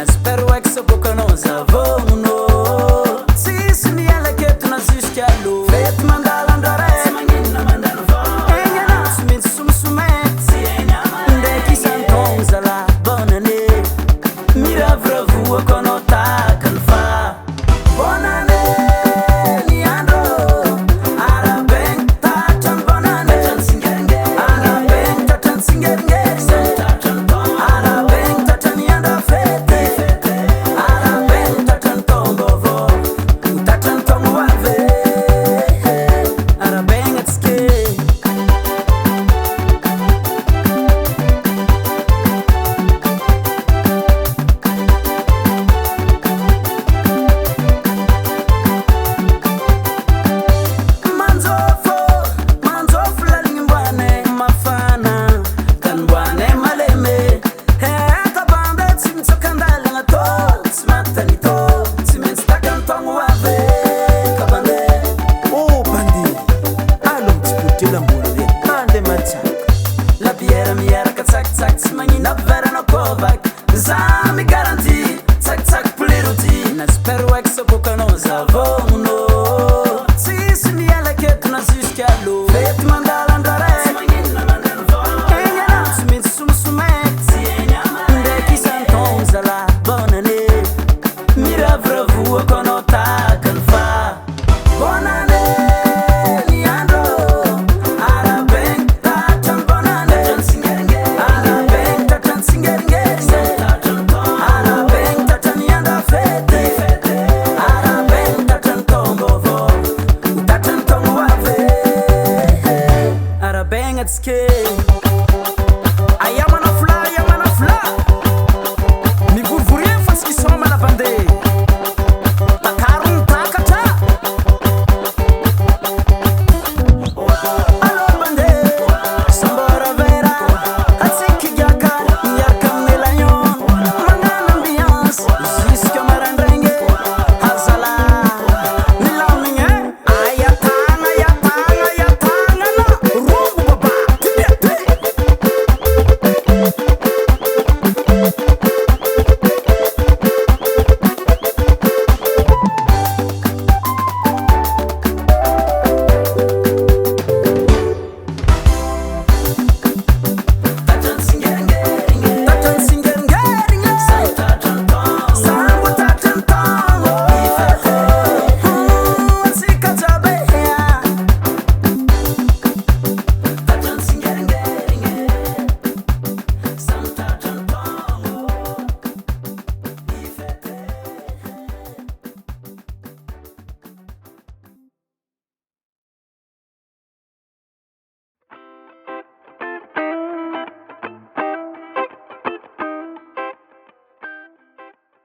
Espero é que sua boca não usava no. Se me ela que tu não assiste a luz. Feito mandar andar se manhã mandando voz. Enha não se me sume se enha manda. Onde que santo usa lá bonne année. Mira vravu a conota calfa. Bonne année ni andro. Arabeng tatan bonne année. Tatan singenge. Arabeng tatan singenge. Arabeng tatan yanda fete. Arabeng tatan tombo vo. Tatan tombo ave. Arabeng atske. Manzofo la limbwane mafana kanbwane maleme heta banda tsimtsokandala ngato tsimatanito tsimentstakantong wave kabande Oh bandi, allons t'écouter la moule, ande matchak. la biera miera ka tsak tsak tsimanina vera no kovac zami garanti tsak tsak pliruti na spero é que sua boca não usava no se me ela que tu não assiste a luz feito mandar andar enha não se me sume onde que santo usa lá bonne année mira vravu a conota calfa bonne année ni andro arabeng tatan bonne année arabeng tatan singenge arabeng tatan yanda fete arabeng tatan tombo vo tatan tombo ave arabeng atske ayamana fla mi vurvurien fas qui sont mal abandé